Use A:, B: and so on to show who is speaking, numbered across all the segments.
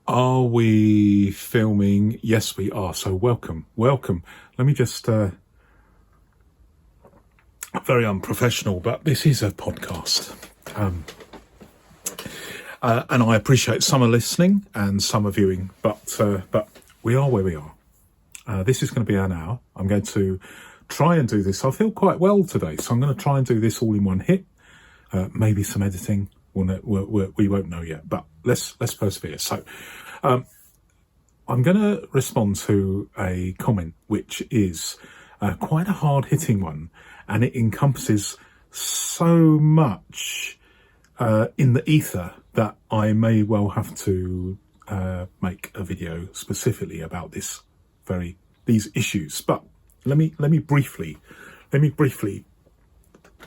A: Are we filming? Yes, we are. So welcome. Let me just, very unprofessional, but this is a podcast. And I appreciate some are listening and some are viewing, but we are where we are. This is going to be an hour. I'm going to try and do this. I feel quite well today, so I'm going to try and do this all in one hit. Maybe some editing. We won't know yet, but let's persevere. So I'm going to respond to a comment which is quite a hard-hitting one, and it encompasses so much in the ether that I may well have to make a video specifically about these issues. But let me briefly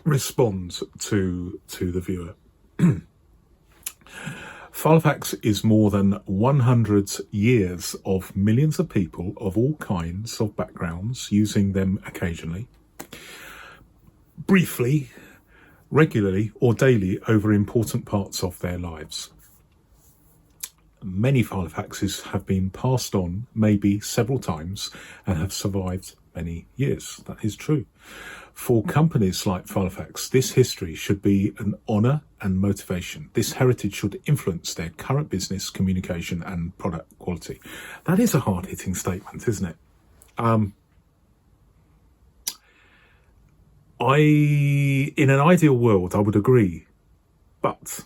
A: respond to the viewer. Filofax is more than 100 years of millions of people of all kinds of backgrounds using them occasionally, briefly, regularly or daily over important parts of their lives. Many Filofaxes have been passed on maybe several times and have survived many years. That is true. For companies like Filofax, this history should be an honour and motivation. This heritage should influence their current business, communication and product quality. That is a hard-hitting statement, isn't it? In an ideal world, I would agree. But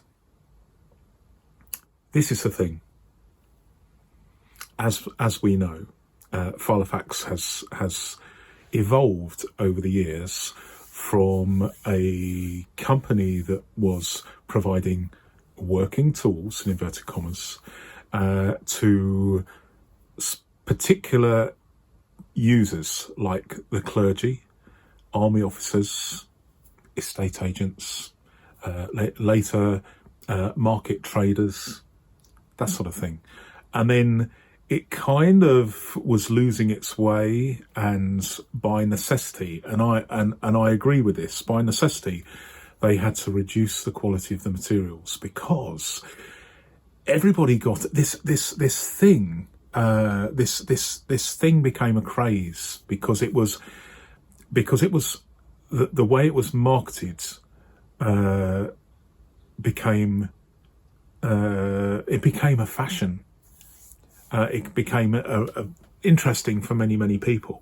A: this is the thing. As we know, Filofax has evolved over the years from a company that was providing working tools, in inverted commas, to particular users like the clergy, army officers, estate agents, later market traders, that sort of thing. And then it kind of was losing its way, and by necessity, and I agree with this, by necessity, they had to reduce the quality of the materials because everybody got this thing. This thing became a craze because it was the way it was marketed became a fashion. It became interesting for many people.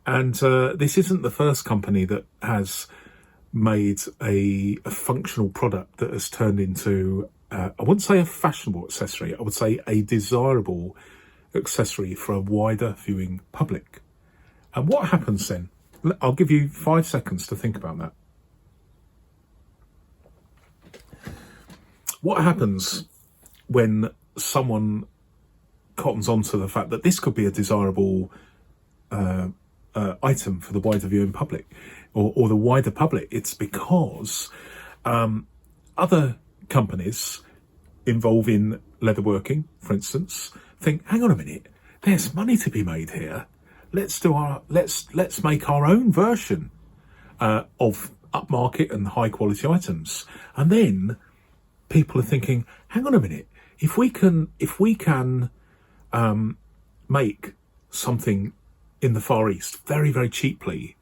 A: And this isn't the first company that has made a functional product that has turned into, I wouldn't say a fashionable accessory, I would say a desirable accessory for a wider viewing public. And what happens then? I'll give you 5 seconds to think about that. What happens when someone cottons onto the fact that this could be a desirable item for the wider viewing public or the wider public? It's because other companies involved in leatherworking, for instance, think, hang on a minute, there's money to be made here. Let's make our own version of upmarket and high quality items. And then people are thinking, hang on a minute, if we can make something in the Far East very cheaply,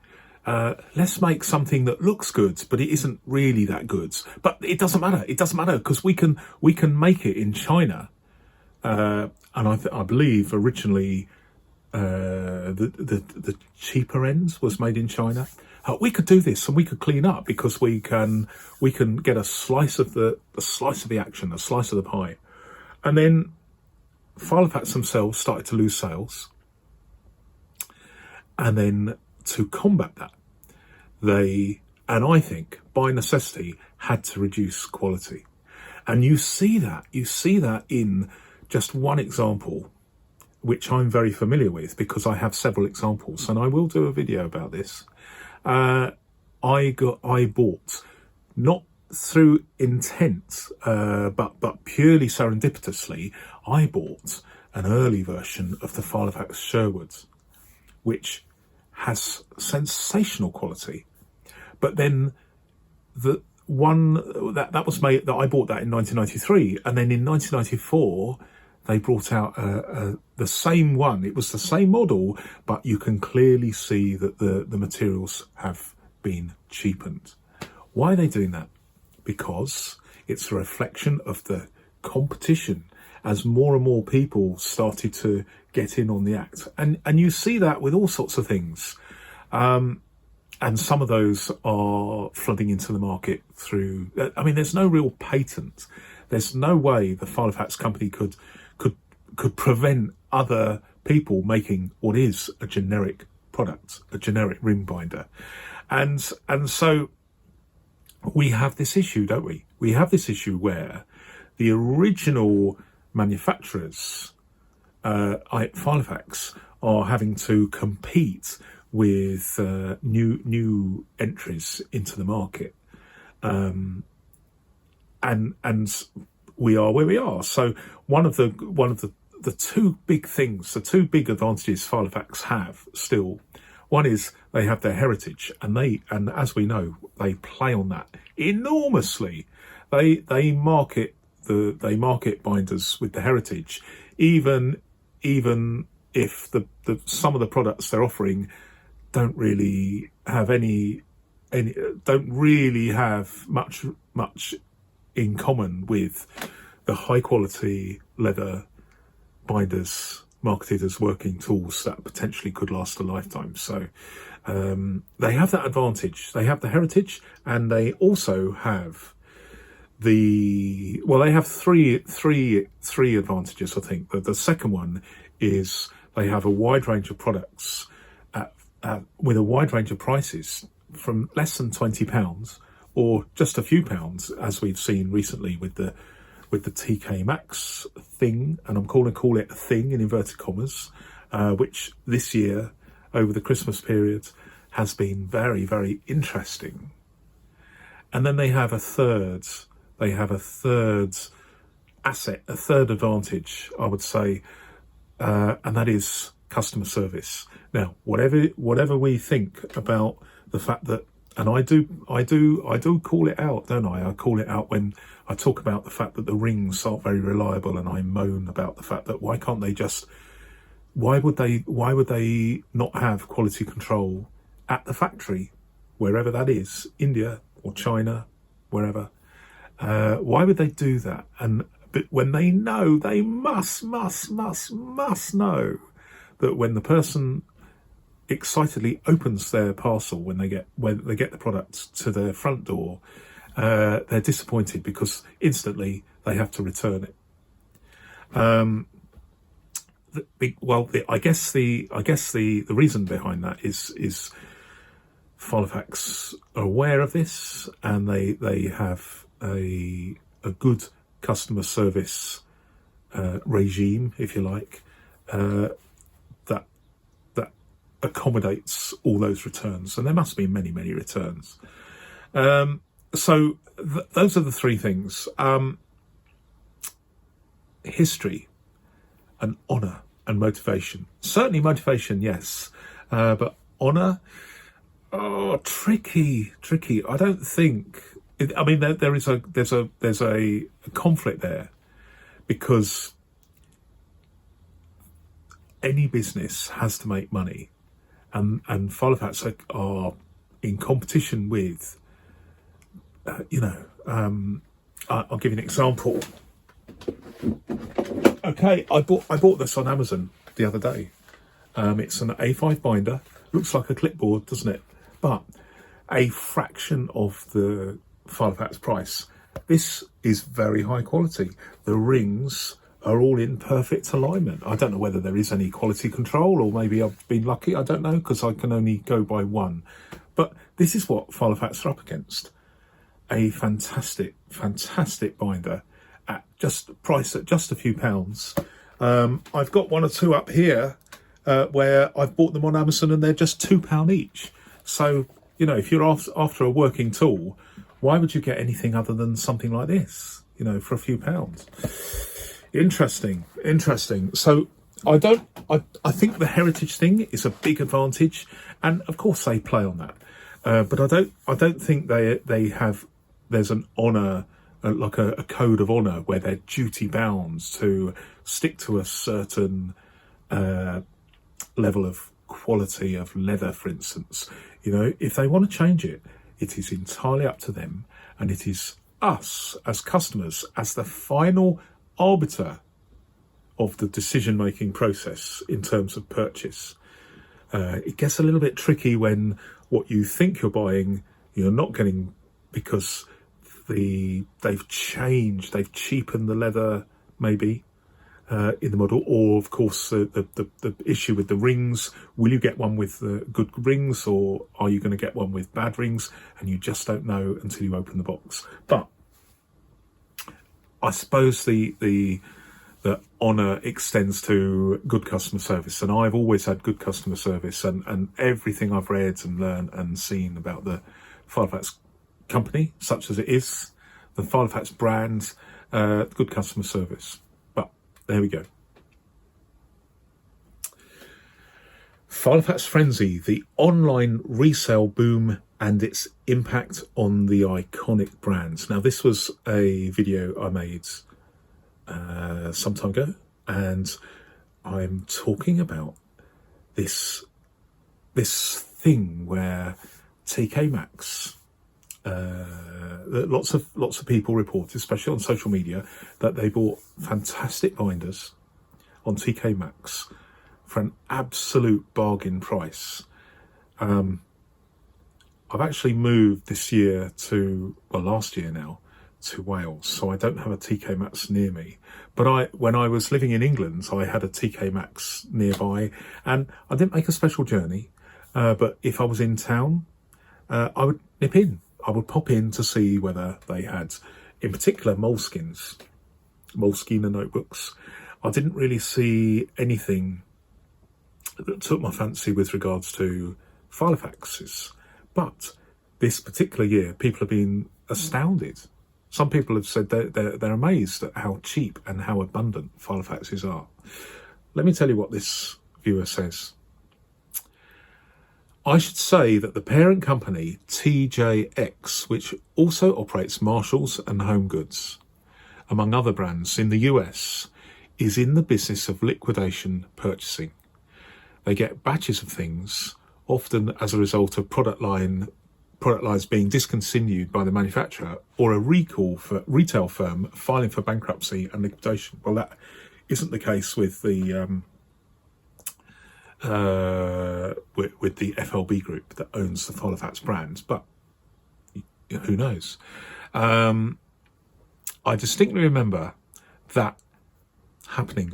A: let's make something that looks good, but it isn't really that good. But it doesn't matter. It doesn't matter because we can make it in China. And I believe originally the cheaper ends was made in China. We could do this and we could clean up because we can get a slice of the action, a slice of the pie. And then Filofax themselves started to lose sales. And then to combat that, I think by necessity, had to reduce quality. And you see that in just one example, which I'm very familiar with because I have several examples, and I will do a video about this. I bought, not through intent, but purely serendipitously, I bought an early version of the Filofax Sherwood, which has sensational quality. But then the one that was made, that I bought that in 1993, and then in 1994, they brought out the same one. It was the same model, but you can clearly see that the materials have been cheapened. Why are they doing that? Because it's a reflection of the competition as more and more people started to get in on the act. And you see that with all sorts of things. And some of those are flooding into the market through, I mean, there's no real patent. There's no way the Filofax company could prevent other people making what is a generic product, a generic ring binder. And so we have this issue, don't we? We have this issue where the original manufacturers, Filofax, are having to compete with new entries into the market, and we are where we are. So one of the two big things, the two big advantages Filofax have still. One is they have their heritage, and as we know, they play on that enormously. They market binders with the heritage, even if the some of the products they're offering don't really have don't really have much in common with the high quality leather binders marketed as working tools that potentially could last a lifetime. So they have that advantage. They have the heritage, and they also have they have three advantages, I think. The second one is they have a wide range of products with a wide range of prices from less than £20 or just a few pounds, as we've seen recently with the TK Maxx thing, and I'm call it a thing in inverted commas, which this year over the Christmas period has been very, very interesting. And then they have a third asset, a third advantage, I would say, and that is customer service. Now, whatever we think about the fact that, and I do call it out, don't I? I call it out when I talk about the fact that the rings aren't very reliable, and I moan about the fact that why would they not have quality control at the factory, wherever that is, India or China, wherever? Why would they do that? But when they know, they must know that when the person excitedly opens their parcel, when they get the product to their front door, they're disappointed because instantly they have to return it. I guess the reason behind that is Filofax are aware of this, and they have a good customer service regime, if you like, that accommodates all those returns, and there must be many returns. So those are the three things: history, and honour, and motivation. Certainly motivation, yes, but honour, tricky. I don't think. I mean, there's a conflict there, because any business has to make money, and Filofax are in competition with. I'll give you an example. Okay, I bought this on Amazon the other day. It's an A5 binder. Looks like a clipboard, doesn't it? But a fraction of the Filofax price. This is very high quality. The rings are all in perfect alignment. I don't know whether there is any quality control, or maybe I've been lucky. I don't know, because I can only go by one. But this is what Filofax are up against. A fantastic binder at just a few pounds. I've got one or two up here where I've bought them on Amazon, and they're just £2 each. So, if you're after a working tool, why would you get anything other than something like this, for a few pounds? Interesting. So I think the heritage thing is a big advantage, and of course they play on that. But I don't think there's an honour like a code of honour where they're duty bound to stick to a certain level of quality of leather, for instance. If they want to change it, it is entirely up to them, and it is us as customers as the final arbiter of the decision-making process in terms of purchase. It gets a little bit tricky when what you think you're buying, you're not getting, because they've cheapened the leather, maybe, in the model, or of course the issue with the rings. Will you get one with good rings, or are you going to get one with bad rings? And you just don't know until you open the box. But I suppose the honour extends to good customer service, and I've always had good customer service, and everything I've read and learned and seen about the Filofax company, such as it is, the Filofax brand, good customer service. But there we go. Filofax Frenzy, the online resale boom and its impact on the iconic brands. Now, this was a video I made some time ago, and I'm talking about this thing where TK Maxx, lots of people report, especially on social media, that they bought fantastic binders on TK Maxx for an absolute bargain price. I've actually moved this year last year now, to Wales, so I don't have a TK Maxx near me. But when I was living in England, I had a TK Maxx nearby, and I didn't make a special journey. But if I was in town, I would nip in. I would pop in to see whether they had, in particular, Moleskine notebooks. I didn't really see anything that took my fancy with regards to Filofaxes. But this particular year, people have been astounded. Some people have said they're amazed at how cheap and how abundant Filofaxes are. Let me tell you what this viewer says. I should say that the parent company, TJX, which also operates Marshalls and Home Goods, among other brands in the US, is in the business of liquidation purchasing. They get batches of things, often as a result of product lines being discontinued by the manufacturer, or a recall for retail firm filing for bankruptcy and liquidation. Well, that isn't the case with the FLB group that owns the Filofax brand, but who knows? I distinctly remember that happening.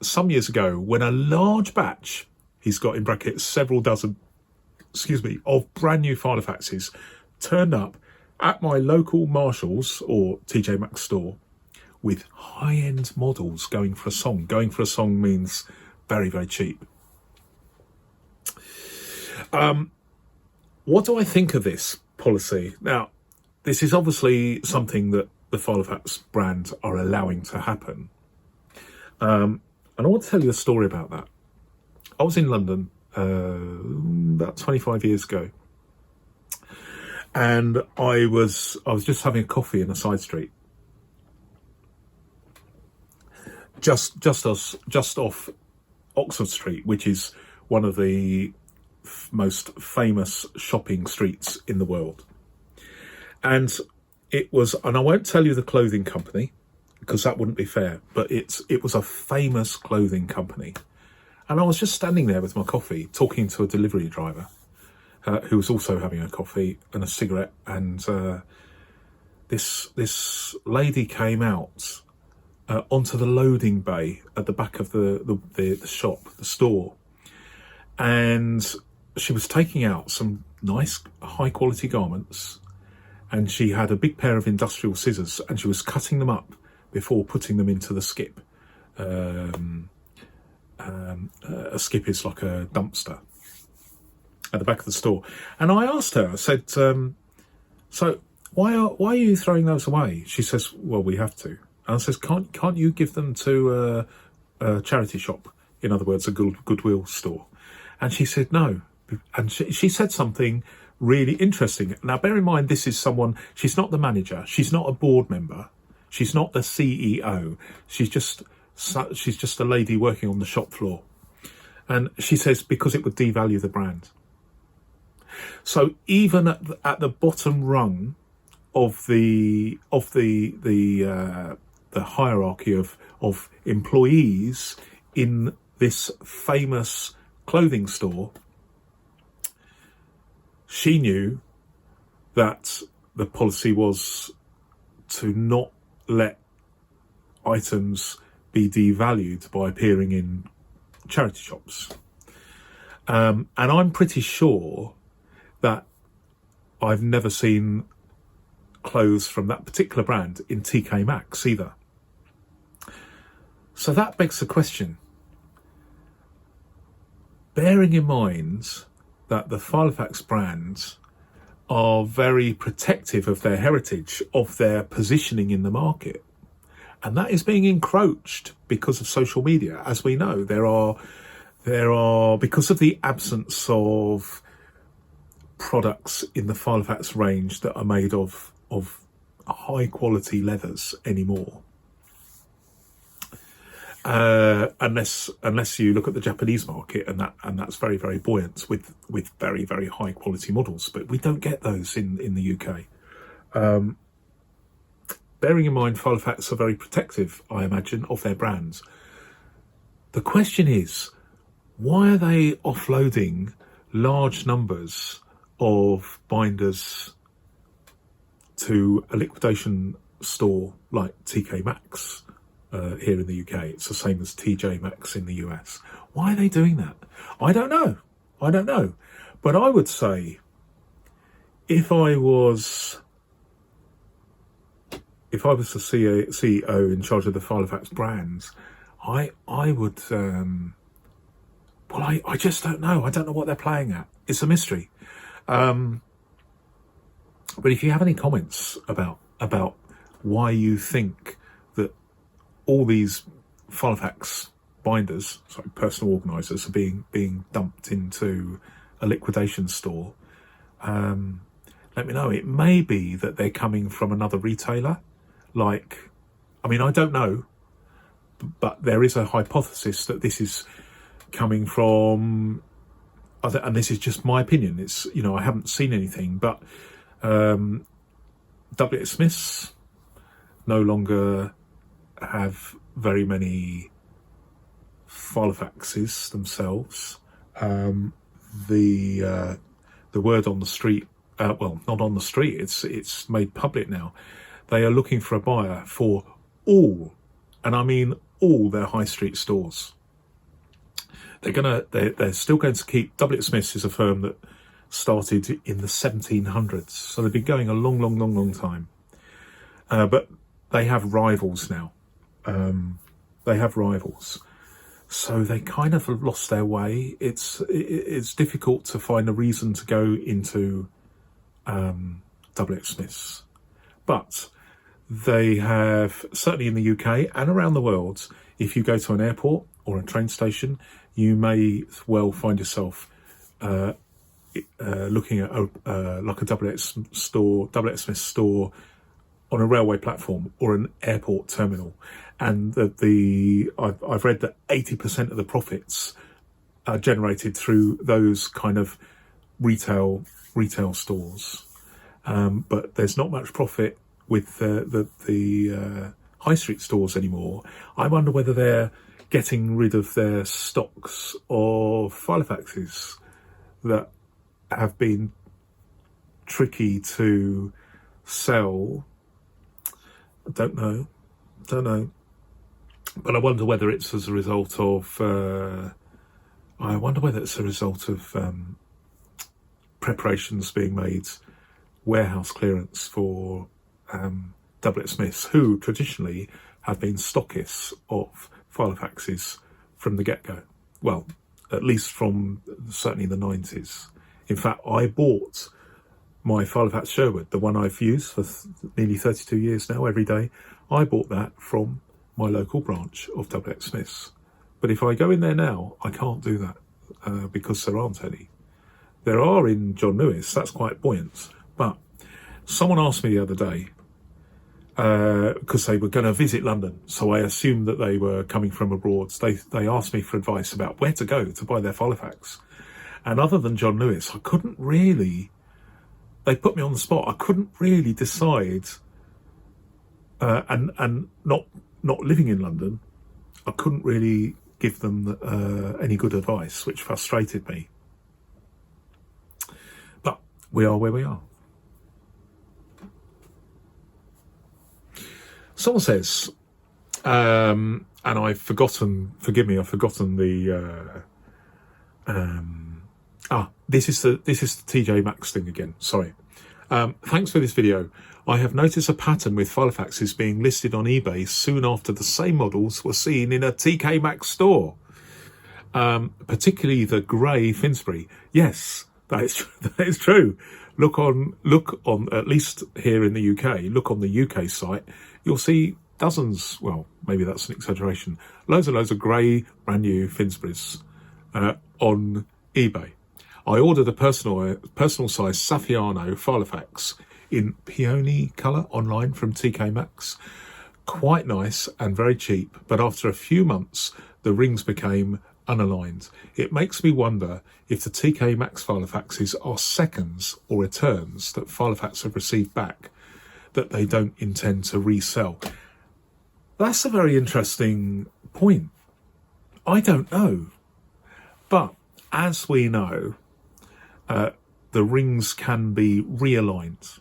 A: Some years ago when a large batch, he's got in brackets several dozen, of brand new Filofaxes turned up at my local Marshalls or TJ Maxx store with high-end models going for a song. Going for a song means very, very cheap. What do I think of this policy? Now, this is obviously something that the Filofax brand are allowing to happen. And I want to tell you a story about that. I was in London about 25 years ago, and I was just having a coffee in a side street, just off Oxford Street, which is one of the most famous shopping streets in the world. And I won't tell you the clothing company because that wouldn't be fair, but it was a famous clothing company. And I was just standing there with my coffee, talking to a delivery driver who was also having a coffee and a cigarette. And this lady came out onto the loading bay at the back of the shop, the store. And she was taking out some nice, high-quality garments. And she had a big pair of industrial scissors, and she was cutting them up before putting them into the skip. A skip is like a dumpster at the back of the store. And I asked her, I said, so why are you throwing those away? She says, well, we have to. And I says, can't you give them to a charity shop? In other words, a Goodwill store. And she said, no. And she said something really interesting. Now, bear in mind, this is someone, she's not the manager, she's not a board member, she's not the CEO, she's just a lady working on the shop floor. And she says because it would devalue the brand. So even at the bottom rung of the hierarchy of employees in this famous clothing store, she knew that the policy was to not let items be devalued by appearing in charity shops. And I'm pretty sure that I've never seen clothes from that particular brand in TK Maxx either. So that begs the question, bearing in mind that the Filofax brands are very protective of their heritage, of their positioning in the market, and that is being encroached because of social media. As we know, there are because of the absence of products in the Filofax range that are made of high quality leathers anymore. Unless you look at the Japanese market, and that's very, very buoyant with very, very high quality models, but we don't get those in the UK. Bearing in mind, Filofax are very protective, I imagine, of their brands. The question is, why are they offloading large numbers of binders to a liquidation store like TK Maxx here in the UK? It's the same as TJ Maxx in the US. Why are they doing that? I don't know. But I would say, if I was the CEO in charge of the Filofax brands, I would, I just don't know. I don't know what they're playing at. It's a mystery. But if you have any comments about why you think that all these Filofax binders, personal organisers, are being dumped into a liquidation store, let me know. It may be that they're coming from another retailer. I don't know, but there is a hypothesis that this is coming from, and this is just my opinion, it's, I haven't seen anything, but WH Smiths no longer have very many Filofaxes themselves. The word on the street, well, not on the street, it's made public now. They are looking for a buyer for all, and I mean all, their high street stores. They're still going to keep. WH Smiths is a firm that started in the 1700s, so they've been going a long time. But they have rivals now. So they kind of have lost their way. It's difficult to find a reason to go into WH Smiths, but they have, certainly in the UK and around the world, if you go to an airport or a train station, you may well find yourself looking at like a WH Smith store on a railway platform or an airport terminal, and I've read that 80% of the profits are generated through those kind of retail stores, but there's not much profit with the high street stores anymore. I wonder whether they're getting rid of their stocks of Filofaxes that have been tricky to sell. I don't know. But I wonder whether it's as a result of preparations being made, warehouse clearance for WH Smiths, who traditionally have been stockists of Filofaxes from the get-go. Well, at least from certainly the 90s. In fact, I bought my Filofax Sherwood, the one I've used for nearly 32 years now, every day. I bought that from my local branch of WH Smiths. But if I go in there now, I can't do that because there aren't any. There are in John Lewis, that's quite buoyant. But someone asked me the other day, because they were going to visit London, so I assumed that they were coming from abroad. They asked me for advice about where to go to buy their Filofax. And other than John Lewis, I couldn't really, they put me on the spot, I couldn't really decide, and not living in London, I couldn't really give them any good advice, which frustrated me. But we are where we are. Someone says, and I've forgotten, forgive me, I've forgotten the, this is the TJ Maxx thing again, sorry. Thanks for this video. I have noticed a pattern with Filofaxes being listed on eBay soon after the same models were seen in a TK Maxx store. Particularly the grey Finsbury. Yes, that is true. Look on, at least here in the UK, look on the UK site, you'll see dozens, well, maybe that's an exaggeration, loads and loads of grey, brand new Finsburys on eBay. I ordered a personal size Saffiano Filofax in peony colour online from TK Maxx. Quite nice and very cheap, but after a few months, the rings became unaligned. It makes me wonder if the TK Maxx Filofaxes are seconds or returns that Filofax have received back that they don't intend to resell. That's a very interesting point. I don't know. But as we know, the rings can be realigned.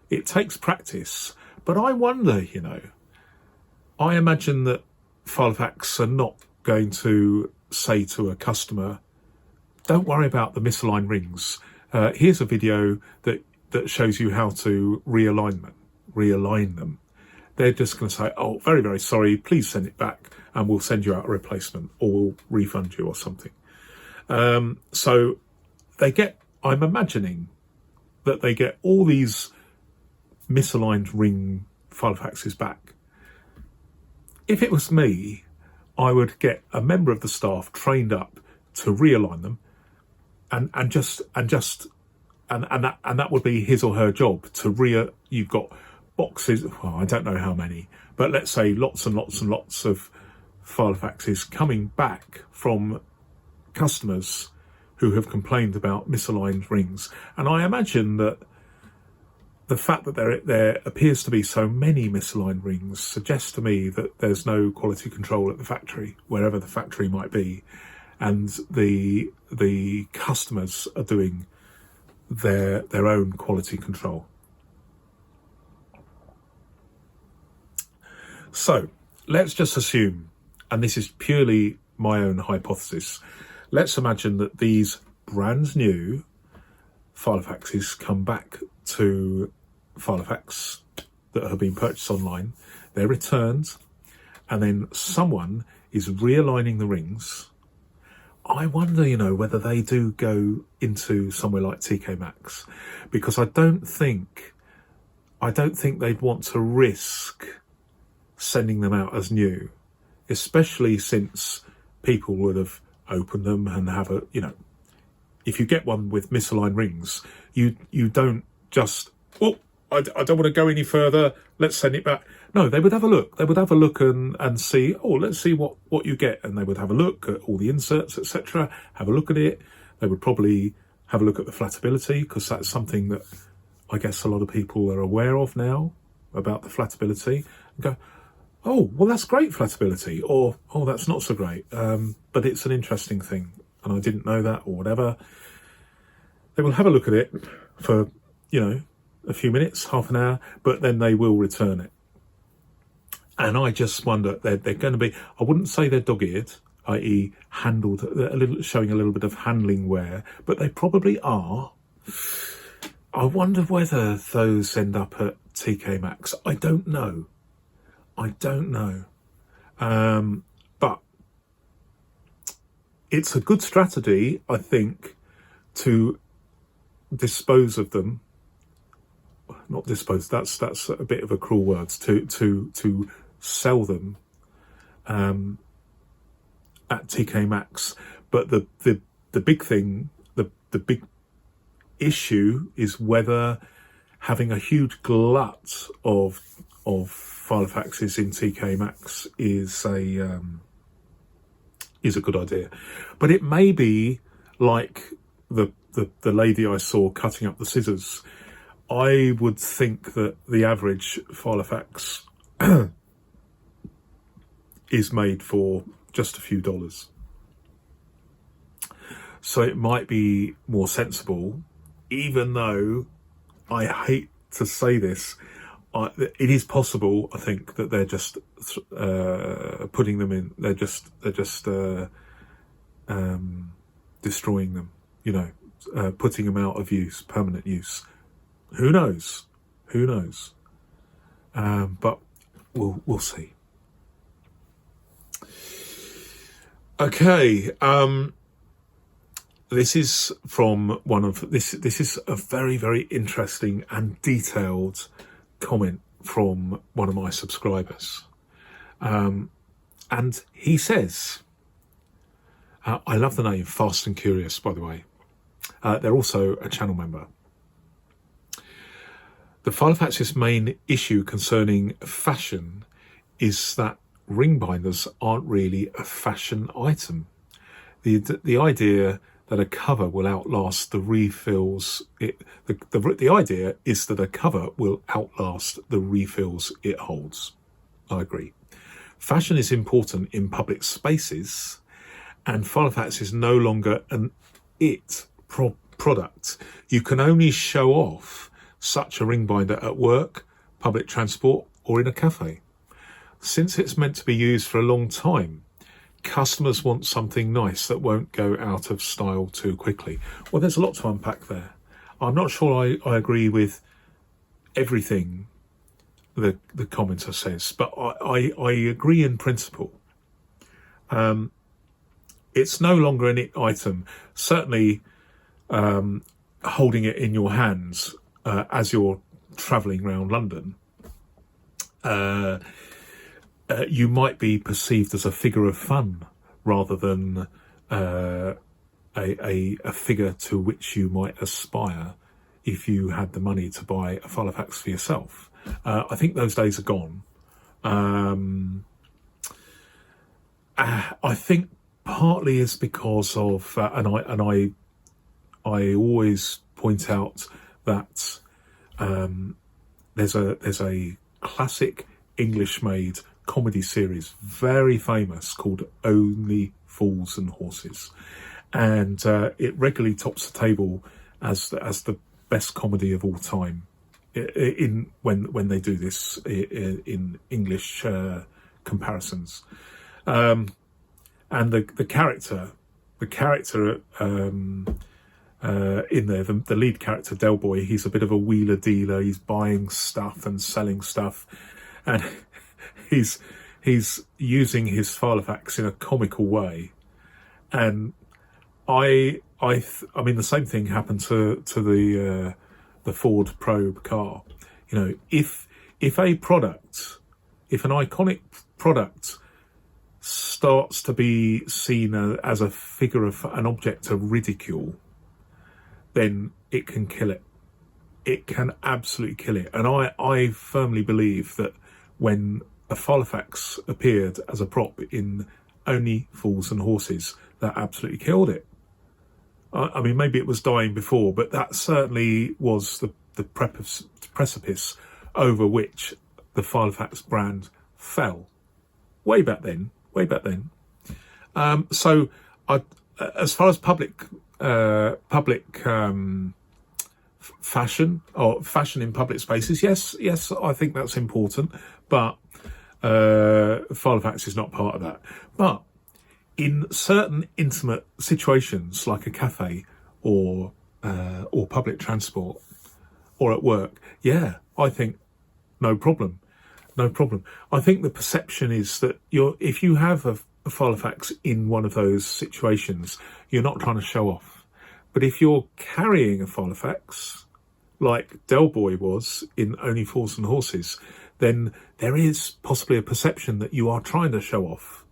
A: It takes practice. But I wonder, I imagine that Filofax are not going to say to a customer, don't worry about the misaligned rings. Here's a video that shows you how to realign them. They're just going to say, oh, very, very sorry, please send it back and we'll send you out a replacement or we'll refund you or something. So they get, I'm imagining that they get all these misaligned ring Filofaxes back. If it was me, I would get a member of the staff trained up to realign them, and that would be his or her job to you've got boxes, well, I don't know how many, but let's say lots and lots and lots of Filofaxes coming back from customers who have complained about misaligned rings. And I imagine that the fact that there appears to be so many misaligned rings suggests to me that there's no quality control at the factory, wherever the factory might be, and the customers are doing their own quality control. So let's just assume, and this is purely my own hypothesis, let's imagine that these brand new Filofaxes come back to Filofax that have been purchased online, they're returned, and then someone is realigning the rings. I wonder, whether they do go into somewhere like TK Maxx, because I don't think they'd want to risk sending them out as new, especially since people would have opened them and have a, if you get one with misaligned rings, you don't just, well, I don't want to go any further, let's send it back. No, they would have a look. They would have a look and see, oh, let's see what you get. And they would have a look at all the inserts, etc. Have a look at it. They would probably have a look at the flatability, because that's something that I guess a lot of people are aware of now, about the flatability. And go, oh, well, that's great flatability, or, oh, that's not so great. But it's an interesting thing, and I didn't know that, or whatever. They will have a look at it for, a few minutes, half an hour, but then they will return it. And I just wonder, they're going to be, I wouldn't say they're dog-eared, i.e. handled, showing a little bit of handling wear, but they probably are. I wonder whether those end up at TK Maxx. I don't know. But it's a good strategy, I think, to dispose of them. Not dispose, that's a bit of a cruel word, to sell them at TK Maxx. But the big thing, the big issue is whether having a huge glut of Filofaxes in TK Maxx is a good idea. But it may be like the lady I saw cutting up the scissors. I would think that the average Filofax is made for just a few dollars. So it might be more sensible, even though I hate to say this, it is possible, I think, that they're just putting them in. They're just destroying them. Putting them out of use, permanent use. Who knows? Who knows? But we'll see. Okay. This is from this is a very, very interesting and detailed comment from one of my subscribers. And he says, I love the name Fast and Curious, by the way. They're also a channel member. The Filofax's main issue concerning fashion is that ring binders aren't really a fashion item. The idea that a cover will outlast the refills. The idea is that a cover will outlast the refills it holds. I agree. Fashion is important in public spaces, and Filofax is no longer an product. You can only show off such a ring binder at work, public transport, or in a cafe. Since it's meant to be used for a long time, customers want something nice that won't go out of style too quickly. Well, there's a lot to unpack there. I'm not sure I agree with everything the commenter says, but I agree in principle. It's no longer an item. Certainly, holding it in your hands as you're travelling around London, you might be perceived as a figure of fun rather than a figure to which you might aspire if you had the money to buy a Filofax for yourself. I think those days are gone. I think partly is because of, and I always point out that there's a classic English-made comedy series, very famous, called Only Fools and Horses, and it regularly tops the table as the best comedy of all time. When they do this in English comparisons, and the character in there, the lead character Del Boy, he's a bit of a wheeler dealer. He's buying stuff and selling stuff, and he's using his Filofax in a comical way. And I mean, the same thing happened to the Ford Probe car. If an iconic product starts to be seen as a figure of an object of ridicule, then it can kill it. It can absolutely kill it. And I firmly believe that when a Filofax appeared as a prop in Only Fools and Horses, that absolutely killed it. I mean, maybe it was dying before, but that certainly was the precipice over which the Filofax brand fell. Way back then. So, as far as public fashion or fashion in public spaces, yes, I think that's important, but Filofax is not part of that. But in certain intimate situations, like a cafe or public transport or at work, I think no problem. I think the perception is that if you have a Filofax in one of those situations, you're not trying to show off. But if you're carrying a Filofax, like Del Boy was in Only Fools and Horses, then there is possibly a perception that you are trying to show off,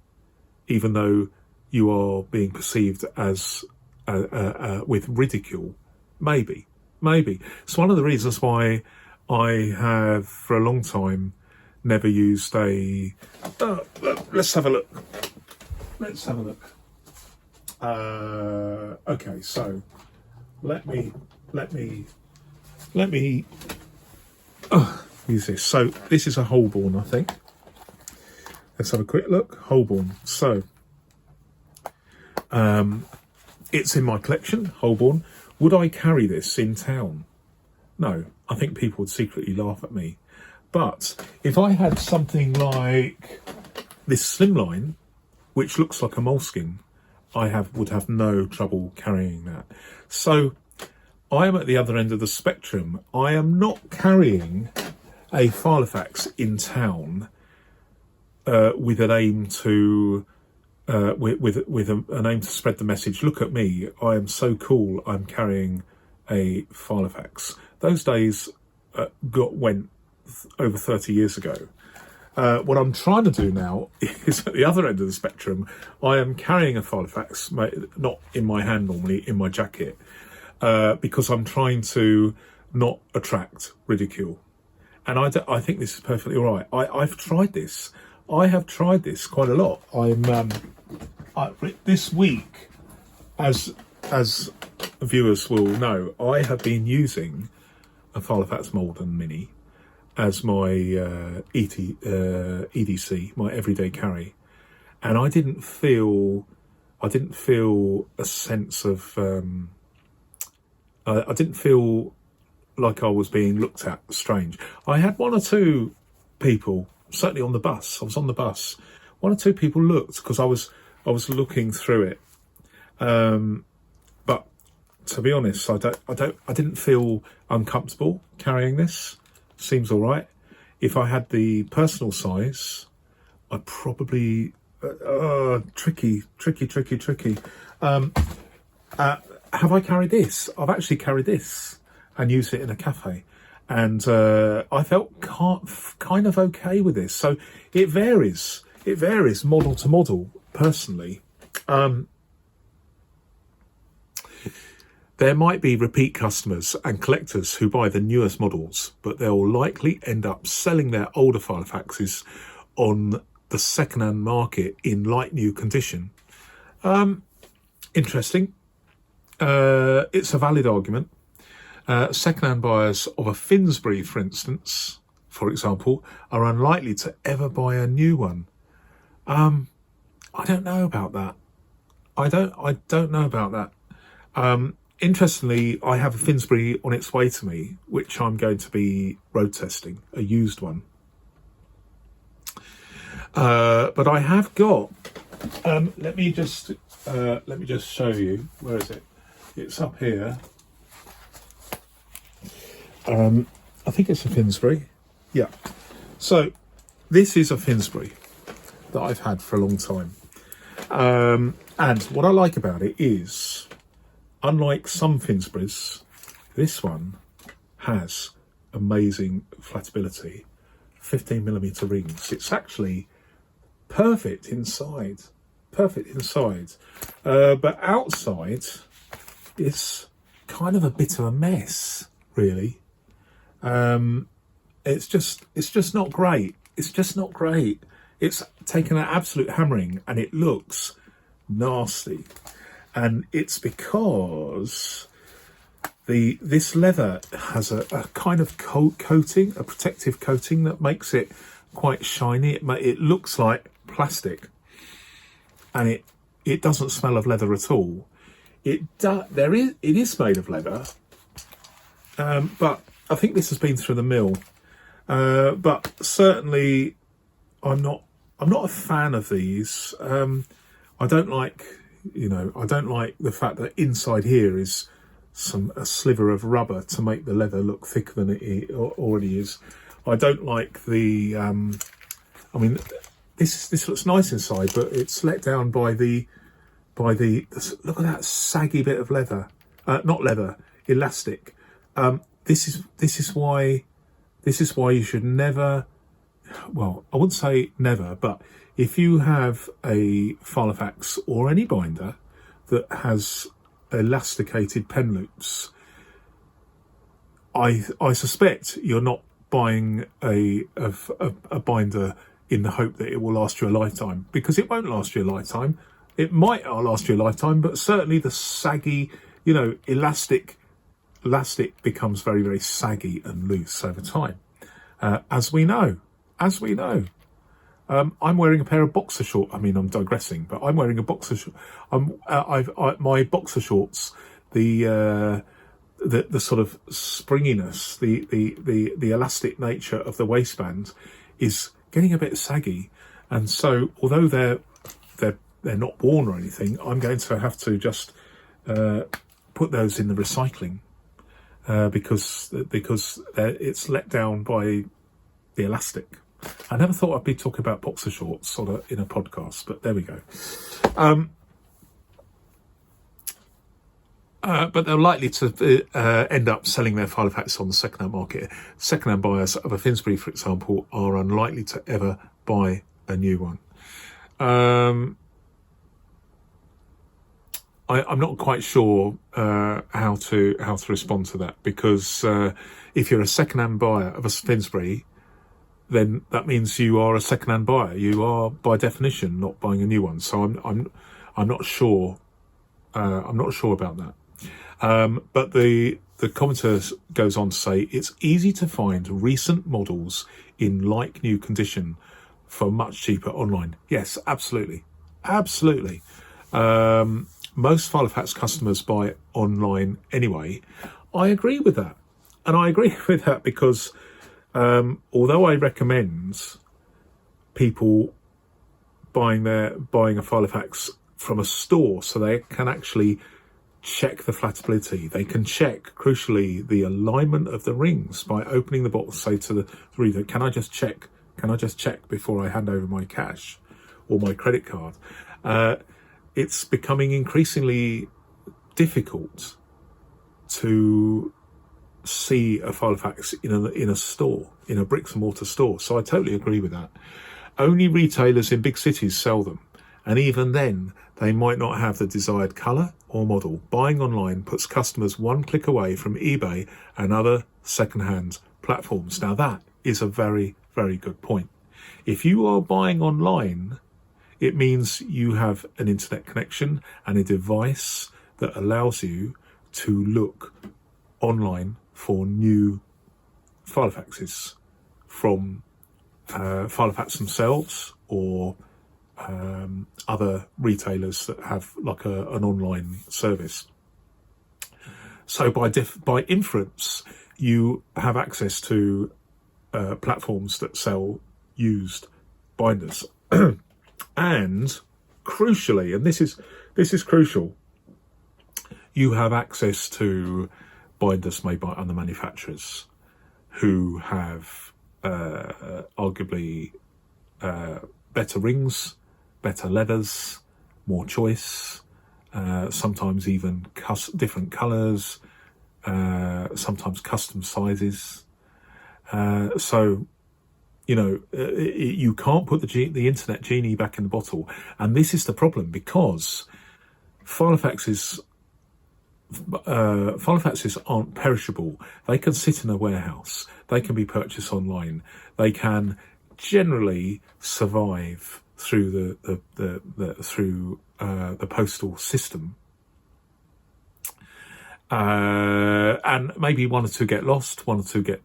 A: even though you are being perceived as with ridicule. Maybe. maybe. It's one of the reasons why I have, for a long time, never used a... let's have a look. Let's have a look. Okay, so let me use this. So this is a Holborn, I think. Let's have a quick look. Holborn. So it's in my collection, Holborn. Would I carry this in town? No, I think people would secretly laugh at me. But if I had something like this slimline, which looks like a Moleskine, would have no trouble carrying that. So I am at the other end of the spectrum. I am not carrying a Filofax in town with an aim to an aim to spread the message. Look at me, I am so cool. I'm carrying a Filofax. Those days went over 30 years ago. What I'm trying to do now is at the other end of the spectrum. I am carrying a Filofax, not in my hand normally, in my jacket, because I'm trying to not attract ridicule. And I think this is perfectly all right. I've tried this. I have tried this quite a lot. This week, as viewers will know, I have been using a Filofax Malden Mini as my EDC, my everyday carry, and I didn't feel a sense of I didn't feel like I was being looked at strange. I had one or two people, certainly on the bus. I was on the bus. One or two people looked because I was looking through it. But to be honest, I didn't feel uncomfortable carrying this. Seems all right. If I had the personal size, I probably tricky. Have I carried this? I've actually carried this and used it in a cafe, and I felt kind of okay with this. So it varies. It varies model to model. Personally, there might be repeat customers and collectors who buy the newest models, but they'll likely end up selling their older Filofaxes on the second-hand market in like new condition. Interesting. It's a valid argument. Second-hand buyers of a Finsbury, for instance, for example, are unlikely to ever buy a new one. I don't know about that. I don't know about that. Interestingly, I have a Finsbury on its way to me, which I'm going to be road testing, a used one. But I have got. Let me just show you. Where is it? It's up here. I think it's a Finsbury. Yeah. So this is a Finsbury that I've had for a long time. And what I like about it is, unlike some Finsburys, this one has amazing flatability, 15mm rings. It's actually perfect inside, but outside it's kind of a bit of a mess, really. It's just not great. It's taken an absolute hammering and it looks nasty. And it's because this leather has a kind of coating, a protective coating that makes it quite shiny. It looks like plastic, and it doesn't smell of leather at all. It is made of leather, but I think this has been through the mill. But certainly, I'm not a fan of these. I don't like the fact that inside here is a sliver of rubber to make the leather look thicker than it already is. I don't like the. I mean, this looks nice inside, but it's let down by the. Look at that saggy bit of leather. Not leather, elastic. This is why you should never. Well, I wouldn't say never, but if you have a Filofax or any binder that has elasticated pen loops, I suspect you're not buying a binder in the hope that it will last you a lifetime, because it won't last you a lifetime. It might last you a lifetime, but certainly the saggy, elastic becomes very, very saggy and loose over time, as we know. I'm wearing a pair of boxer shorts. I mean, I'm digressing, but I'm wearing a boxer short. My boxer shorts, the sort of springiness, the elastic nature of the waistband is getting a bit saggy, and so although they're not worn or anything, I'm going to have to just put those in the recycling because it's let down by the elastic. I never thought I'd be talking about boxer shorts in a podcast, but there we go. But they're likely to end up selling their Filofax on the second-hand market. Second-hand buyers of a Finsbury, for example, are unlikely to ever buy a new one. I'm not quite sure how to respond to that, because if you're a second-hand buyer of a Finsbury, then that means you are a second-hand buyer. You are, by definition, not buying a new one. So I'm not sure. I'm not sure about that. But the commenter goes on to say it's easy to find recent models in like new condition for much cheaper online. Yes, absolutely. Most Filofax customers buy online anyway. I agree with that. And I agree with that because although I recommend people buying a Filofax from a store so they can actually check the flatability, they can check, crucially, the alignment of the rings by opening the box, say to the reader, can I just check before I hand over my cash or my credit card? It's becoming increasingly difficult to see a Filofax in a store, in a bricks and mortar store. So I totally agree with that. Only retailers in big cities sell them, and even then they might not have the desired colour or model. Buying online puts customers one click away from eBay and other second-hand platforms. Now that is a very, very good point. If you are buying online, it means you have an internet connection and a device that allows you to look online for new Filofaxes from Filofax themselves or other retailers that have like an online service. So by inference, you have access to platforms that sell used binders. And crucially, and this is crucial, you have access to binders made by other manufacturers who have arguably better rings, better leathers, more choice, sometimes even different colours, sometimes custom sizes. So you can't put the internet genie back in the bottle, and this is the problem, because Filofaxes aren't perishable. They can sit in a warehouse. They can be purchased online. They can generally survive through the postal system. And maybe one or two get lost, one or two get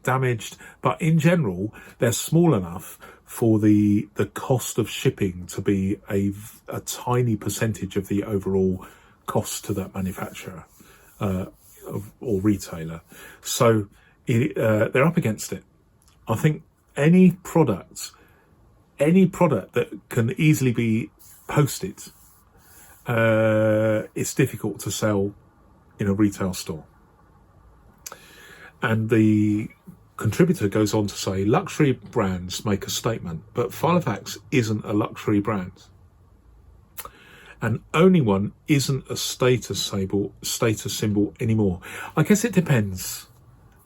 A: damaged, but in general they're small enough for the cost of shipping to be a tiny percentage of the overall cost to that manufacturer or retailer. So they're up against it. I think any product that can easily be posted, it's difficult to sell in a retail store. And the contributor goes on to say, luxury brands make a statement, but Filofax isn't a luxury brand. And owning one isn't a status symbol anymore. I guess it depends.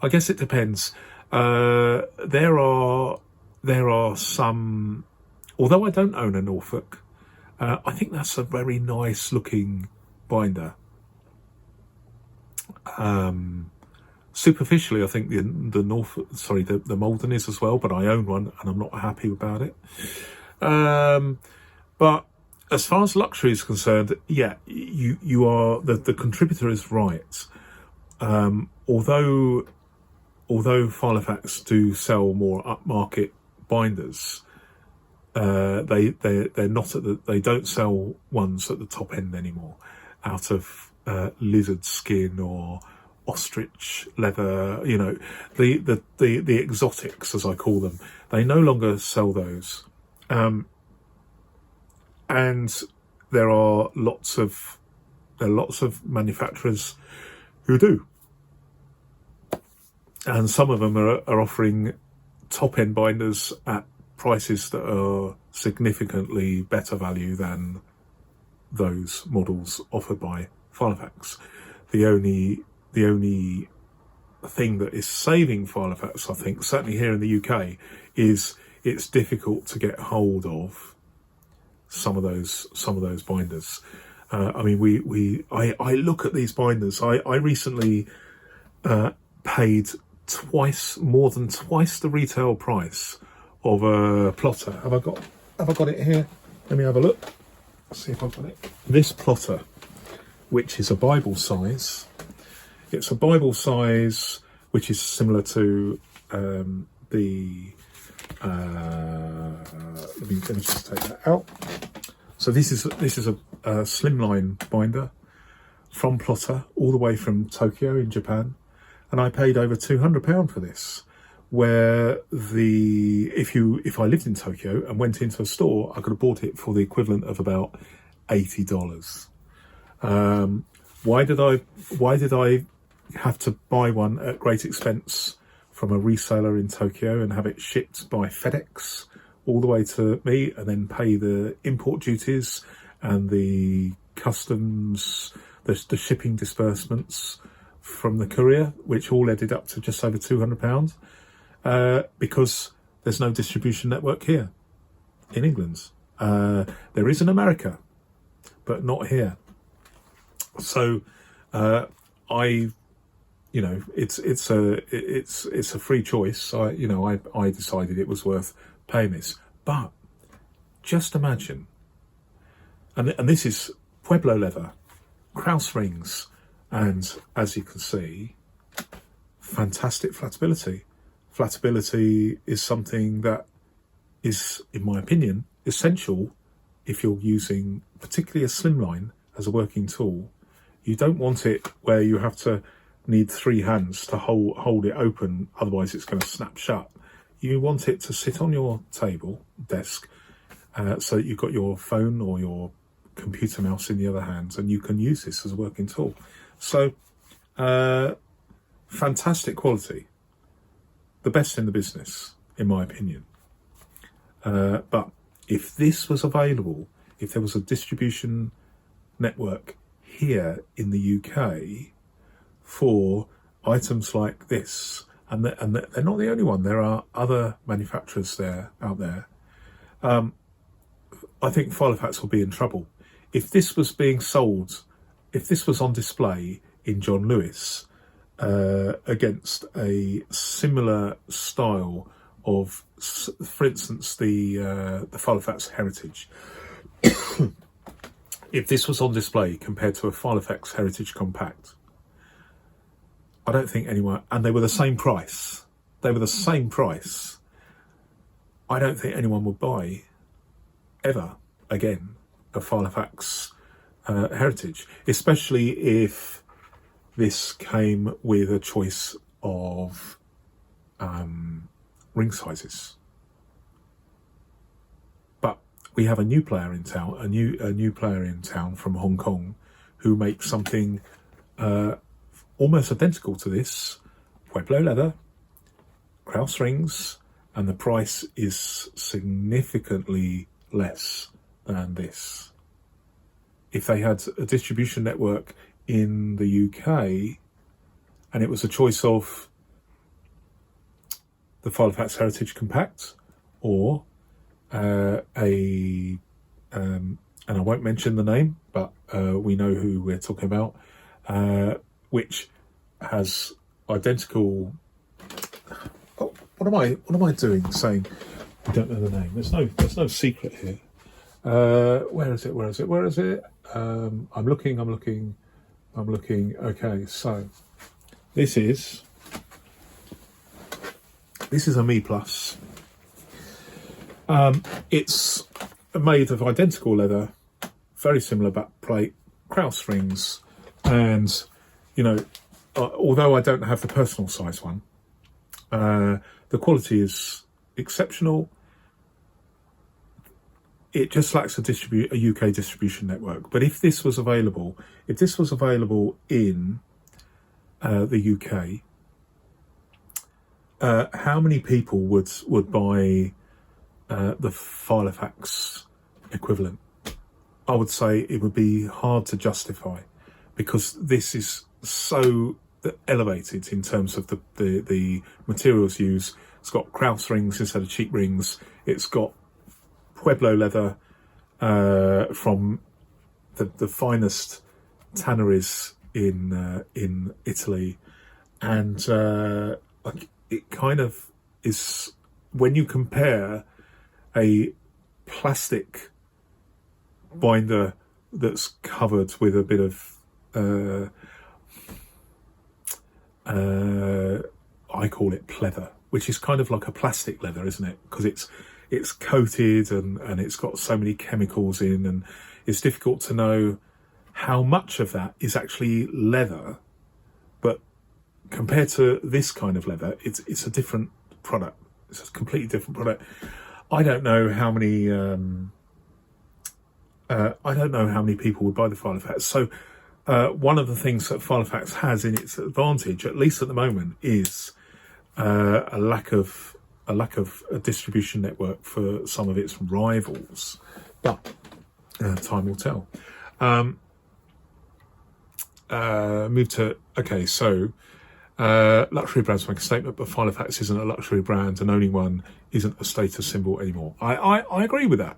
A: There are some, although I don't own a Norfolk, I think that's a very nice looking binder. Superficially, I think the Malden is as well, but I own one and I'm not happy about it. But as far as luxury is concerned, yeah, you are the contributor is right. Although Filofax do sell more upmarket binders, they're not they don't sell ones at the top end anymore, out of lizard skin or ostrich leather. The exotics, as I call them. They no longer sell those, and there are lots of manufacturers who do. And some of them are offering top-end binders at prices that are significantly better value than those models offered by Filofax. The only thing that is saving Filofax, I think, certainly here in the UK, is it's difficult to get hold of some of those binders. I look at these binders. I recently paid more than twice the retail price of a plotter. Have I got it here? Let me have a look. See if I've got it. This plotter, which is a Bible size. It's a Bible size, which is similar to let me just take that out. So this is a slimline binder from Plotter, all the way from Tokyo in Japan. And I paid over £200 for this, where if I lived in Tokyo and went into a store, I could have bought it for the equivalent of about $80. Why did I have to buy one at great expense from a reseller in Tokyo and have it shipped by FedEx all the way to me, and then pay the import duties and the customs, the shipping disbursements from the courier, which all added up to just over £200, because there's no distribution network here in England. There is in America, but not here. So it's a free choice. I decided it was worth paying this. But just imagine, and this is Pueblo leather, Kraus rings, and as you can see, fantastic flatability. Flatability is something that is, in my opinion, essential if you're using particularly a slimline as a working tool. You don't want it where you have to need three hands to hold it open, otherwise it's going to snap shut. You want it to sit on your desk, so that you've got your phone or your computer mouse in the other hand, and you can use this as a working tool. So, fantastic quality. The best in the business, in my opinion. But if this was available, if there was a distribution network here in the UK for items like this, and they're not the only one, there are other manufacturers out there, I think Filofax will be in trouble. If this was being sold, if this was on display in John Lewis against a similar style of, for instance, the Filofax Heritage, if this was on display compared to a Filofax Heritage Compact, I don't think anyone, and they were the same price, I don't think anyone would buy ever again a Filofax Heritage, especially if this came with a choice of ring sizes. But we have a new player in town, a new player in town from Hong Kong, who makes something almost identical to this, Pueblo leather, Kraus rings, and the price is significantly less than this. If they had a distribution network in the UK and it was a choice of the Filofax Heritage Compact or and I won't mention the name, but we know who we're talking about, which has identical. Oh, what am I doing? Saying I don't know the name. There's no secret here. Where is it? I'm looking. Okay, so this is a MeePlus. It's made of identical leather, very similar back plate, Krauss rings, and although I don't have the personal size one, the quality is exceptional. It just lacks a UK distribution network. But if this was available in the UK, how many people would buy the Filofax equivalent? I would say it would be hard to justify, because this is so elevated in terms of the materials used. It's got Krauss rings instead of cheap rings. It's got Pueblo leather from the finest tanneries in Italy, and it kind of is, when you compare a plastic binder that's covered with a bit of I call it pleather, which is kind of like a plastic leather, isn't it? Because it's coated and it's got so many chemicals in, and it's difficult to know how much of that is actually leather. But compared to this kind of leather, it's a different product. It's a completely different product. I don't know how many people would buy the Filofax. So one of the things that Filofax has in its advantage, at least at the moment, is a lack of a distribution network for some of its rivals, but time will tell. Luxury brands make a statement, but Filofax isn't a luxury brand, and owning one isn't a status symbol anymore. I agree with that.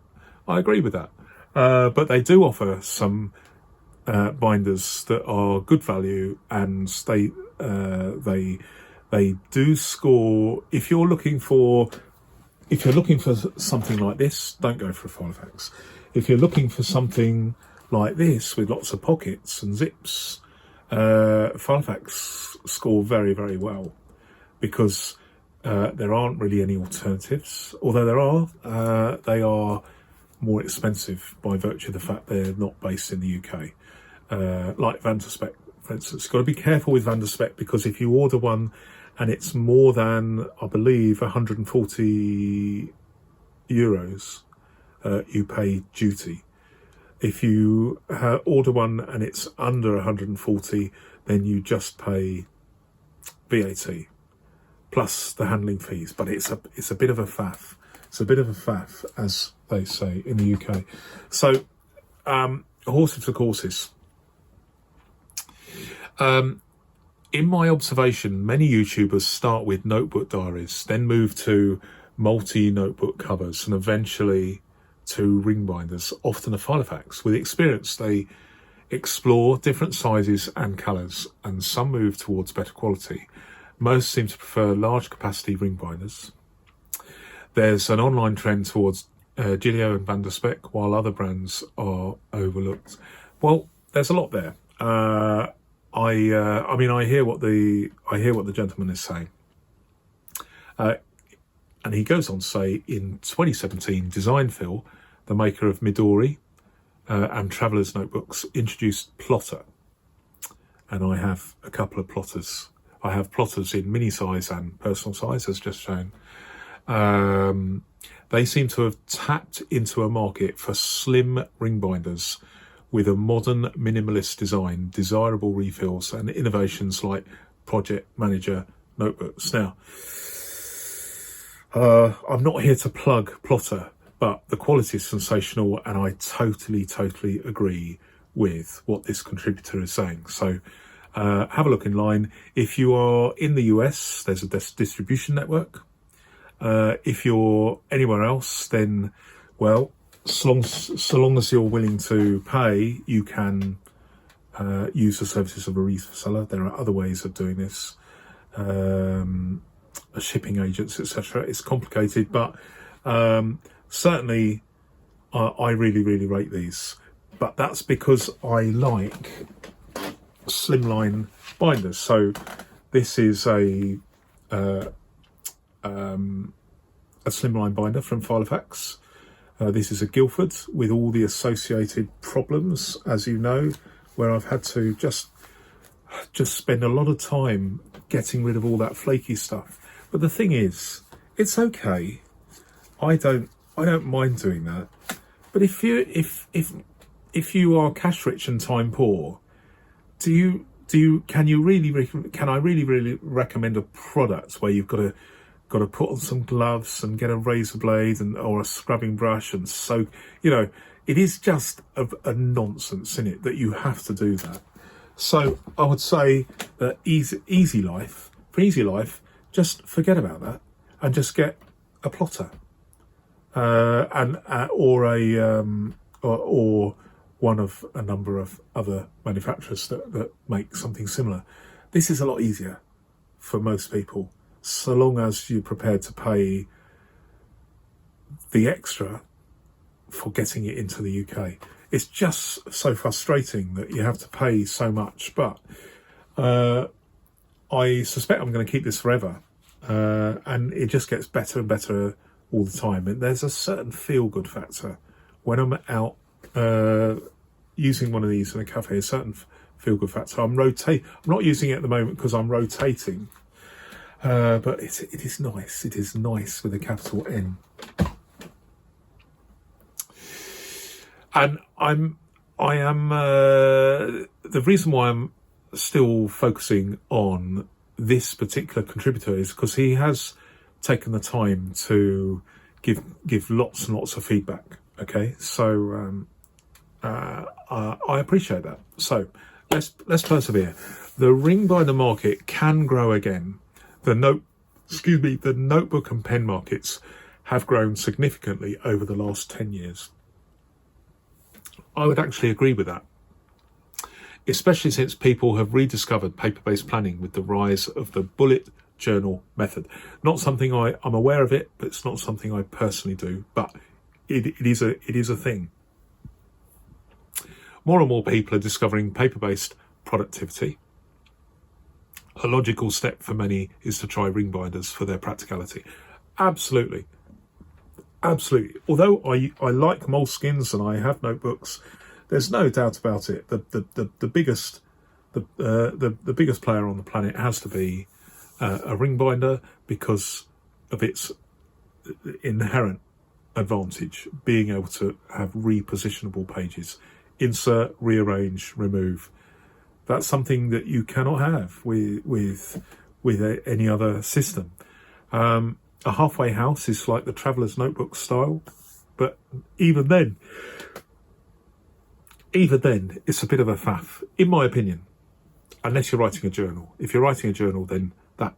A: But they do offer some binders that are good value, and they do score. If you're looking for something like this, don't go for a Filofax. If you're looking for something like this with lots of pockets and zips, Filofax score very, very well, because there aren't really any alternatives. Although there are, they are more expensive by virtue of the fact they're not based in the UK. Like Van der Spek, for instance. You've got to be careful with Van der Spek, because if you order one and it's more than, I believe, 140 euros, you pay duty. If you order one and it's under 140, then you just pay VAT plus the handling fees. But it's a bit of a faff. It's a bit of a faff, as they say in the UK. So, horses for courses. In my observation, many YouTubers start with notebook diaries, then move to multi-notebook covers, and eventually to ring binders, often a Filofax. With experience, they explore different sizes and colours, and some move towards better quality. Most seem to prefer large capacity ring binders. There's an online trend towards Gilio and Van der Spek, while other brands are overlooked. Well, there's a lot there. I hear what the gentleman is saying, and he goes on to say, in 2017, Designfil, the maker of Midori and Traveller's notebooks, introduced Plotter, and I have a couple of plotters. I have plotters in mini size and personal size, as just shown. They seem to have tapped into a market for slim ring binders with a modern minimalist design, desirable refills, and innovations like Project Manager notebooks. Now, I'm not here to plug Plotter, but the quality is sensational, and I totally agree with what this contributor is saying. So have a look in line. If you are in the US, there's a distribution network. If you're anywhere else, then, well, so long as you're willing to pay, you can use the services of a reseller. There are other ways of doing this. shipping agents, etc. It's complicated, but certainly I really, really rate these. But that's because I like slimline binders. So this is a slimline binder from Filofax. This is a Guildford with all the associated problems, as you know, where I've had to just spend a lot of time getting rid of all that flaky stuff. But the thing is, it's okay. I don't mind doing that. But if you are cash rich and time poor, can I really recommend a product where you've got to put on some gloves and get a razor blade or a scrubbing brush and soak? It is just a nonsense, isn't it, that you have to do that. So I would say that easy life, just forget about that and just get a plotter or one of a number of other manufacturers that make something similar. This is a lot easier for most people, so long as you're prepared to pay the extra for getting it into the UK. It's just so frustrating that you have to pay so much, but I suspect I'm going to keep this forever, and it just gets better and better all the time. And there's a certain feel-good factor when I'm out using one of these in a cafe. A certain feel-good factor. I'm not using it at the moment because I'm rotating, but it is nice. It is nice with a capital N. And I am the reason why I'm still focusing on this particular contributor is because he has taken the time to give lots and lots of feedback. Okay, so I appreciate that. So let's persevere. The ring binder market can grow again. The notebook and pen markets have grown significantly over the last 10 years. I would actually agree with that, especially since people have rediscovered paper-based planning with the rise of the bullet journal method. Not something I'm aware of it, but it's not something I personally do, but it is a thing. More and more people are discovering paper-based productivity. A logical step for many is to try ring binders for their practicality. Absolutely. Although I like Moleskines and I have notebooks, there's no doubt about it. The biggest player on the planet has to be a ring binder because of its inherent advantage, being able to have repositionable pages, insert, rearrange, remove. That's something that you cannot have with any other system. A halfway house is like the traveller's notebook style, but even then, it's a bit of a faff, in my opinion, unless you're writing a journal. If you're writing a journal, then that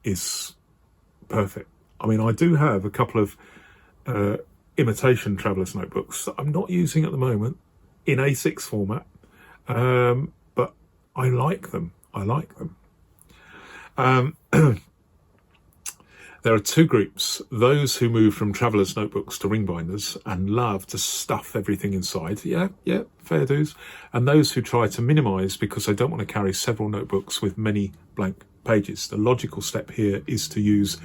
A: is perfect. I mean, I do have a couple of imitation traveller's notebooks that I'm not using at the moment in A6 format, but I like them. There are two groups: those who move from traveller's notebooks to ring binders and love to stuff everything inside. Yeah, fair dues. And those who try to minimise because they don't want to carry several notebooks with many blank pages. The logical step here is to use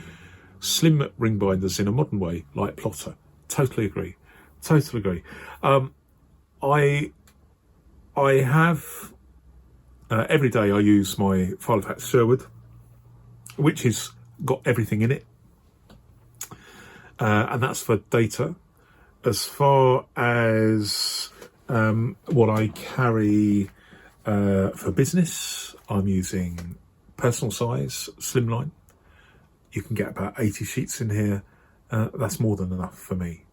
A: slim ring binders in a modern way, like Plotter. Totally agree. I have every day I use my Filofax Sherwood, which has got everything in it, and that's for data. As far as what I carry for business, I'm using personal size slimline. You can get about 80 sheets in here. That's more than enough for me.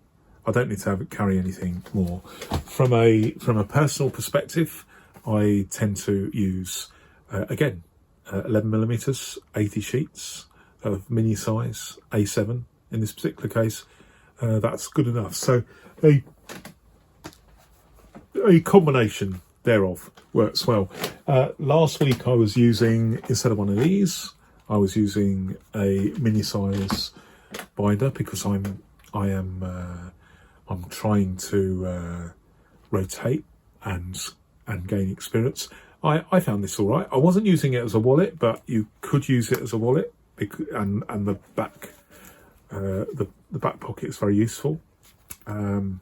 A: I don't need to carry anything more. From a personal perspective, I tend to use 11mm, 80 sheets of mini size, A7 in this particular case. That's good enough. So a combination thereof works well. Last week I was using, instead of one of these, I was using a mini size binder because I'm trying to rotate and gain experience. I found this all right. I wasn't using it as a wallet, but you could use it as a wallet, and the back pocket is very useful. And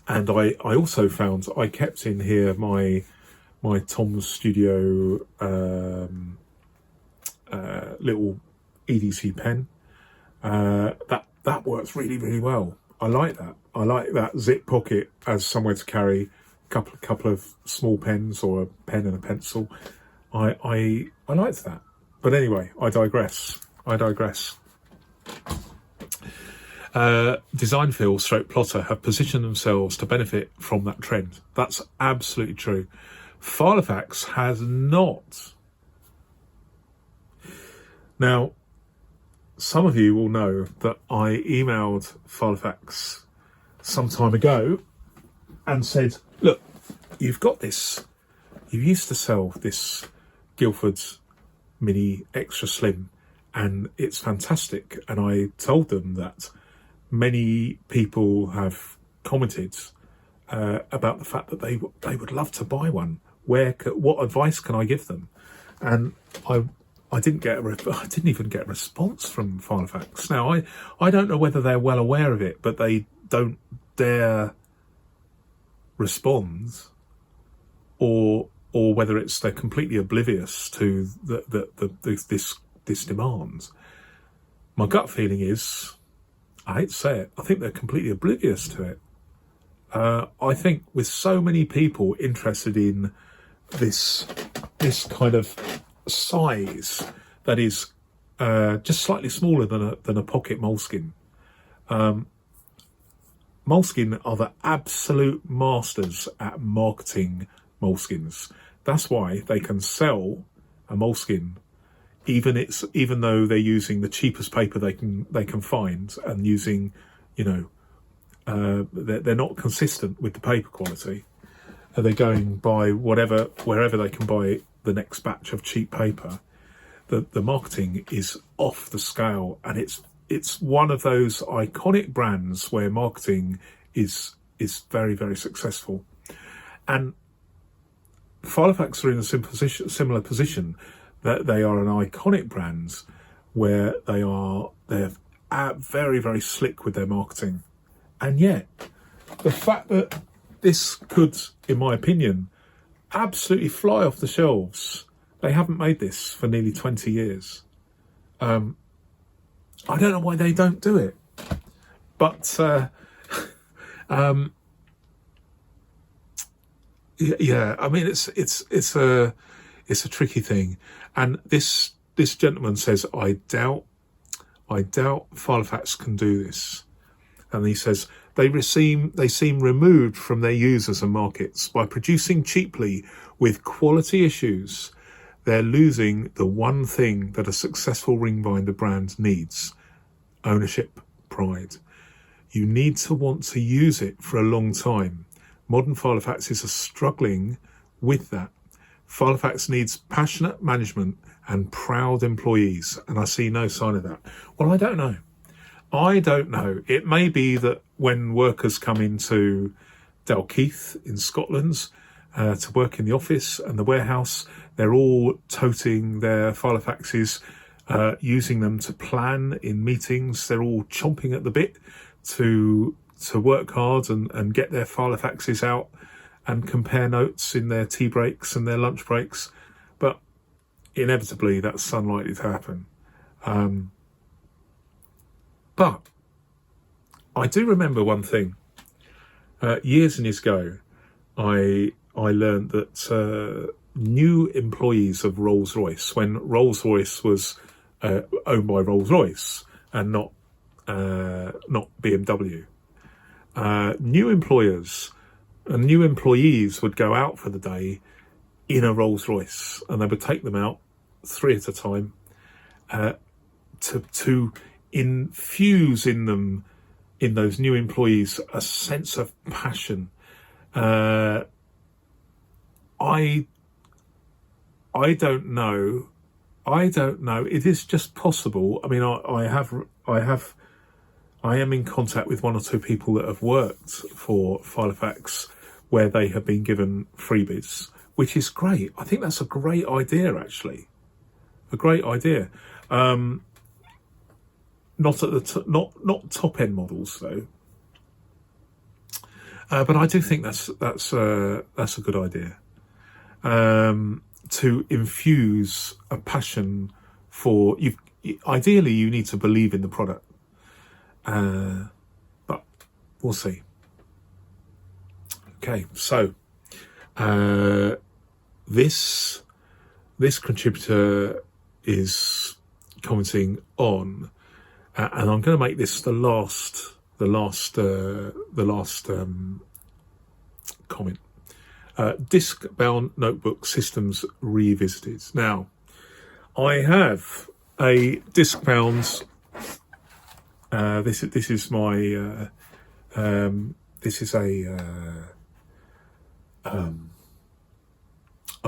A: I also found I kept in here my Tom's Studio little EDC pen. That works really, really well. I like that. I like that zip pocket as somewhere to carry a couple of small pens or a pen and a pencil. I liked that. But anyway, I digress. Designfield / Plotter have positioned themselves to benefit from that trend. That's absolutely true. Filofax has not. Now, some of you will know that I emailed Filofax some time ago and said, look, you've got this. You used to sell this Guildford's Mini Extra Slim and it's fantastic. And I told them that many people have commented about the fact that they would love to buy one. What advice can I give them? And I didn't even get a response from Filofax. Now I don't know whether they're well aware of it, but they don't dare respond, or whether they're completely oblivious to this demand. My gut feeling is, I hate to say it, I think they're completely oblivious to it. I think with so many people interested in this kind of size that is just slightly smaller than a pocket Moleskine. Moleskine are the absolute masters at marketing Moleskines. That's why they can sell a Moleskine even though they're using the cheapest paper they can find, and using, they're not consistent with the paper quality. They're going by wherever they can buy the next batch of cheap paper. The marketing is off the scale, and it's one of those iconic brands where marketing is very, very successful. And Filofax are in a similar position, that they are an iconic brand where they're very, very slick with their marketing. And yet the fact that this could, in my opinion, absolutely fly off the shelves. They haven't made this for nearly 20 years. I don't know why they don't do it, but yeah. I mean, it's a tricky thing. And this gentleman says, I doubt Filofax can do this. And he says they seem removed from their users and markets by producing cheaply with quality issues. They're losing the one thing that a successful ring binder brand needs: ownership, pride. You need to want to use it for a long time. Modern Filofaxes are struggling with that. Filofax needs passionate management and proud employees, and I see no sign of that. Well, I don't know. It may be that when workers come into Dalkeith in Scotland to work in the office and the warehouse, they're all toting their Filofaxes, using them to plan in meetings. They're all chomping at the bit to work hard and get their Filofaxes out and compare notes in their tea breaks and their lunch breaks. But inevitably, that's unlikely to happen. But I do remember one thing. Years and years ago, I learned that new employees of Rolls-Royce, when Rolls-Royce was owned by Rolls-Royce and not BMW, new employees would go out for the day in a Rolls-Royce, and they would take them out 3 at a time to infuse in those new employees a sense of passion. I I don't know. It is just possible. I mean, I am in contact with one or two people that have worked for Filofax where they have been given freebies, which is great. I think that's a great idea, actually. A great idea. Not at the not top end models though. But I do think that's a good idea. To infuse a passion for you. Ideally, you need to believe in the product, but we'll see. Okay, so this contributor is commenting on, and I'm going to make this the last comment. Disc-bound notebook systems revisited. Now, I have a disc-bound. This is my. This is a. I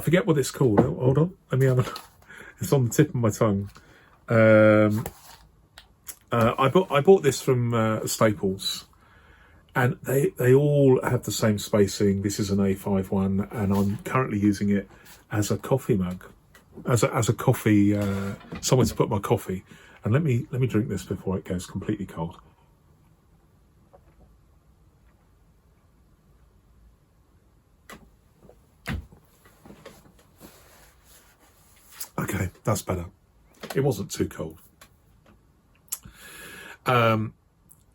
A: forget what it's called. Hold on. Let me have a. It's on the tip of my tongue. I bought this from Staples. And they all have the same spacing. This is an A5 one, and I'm currently using it as a coffee mug, as a coffee, somewhere to put my coffee. And let me drink this before it goes completely cold. Okay, that's better. It wasn't too cold.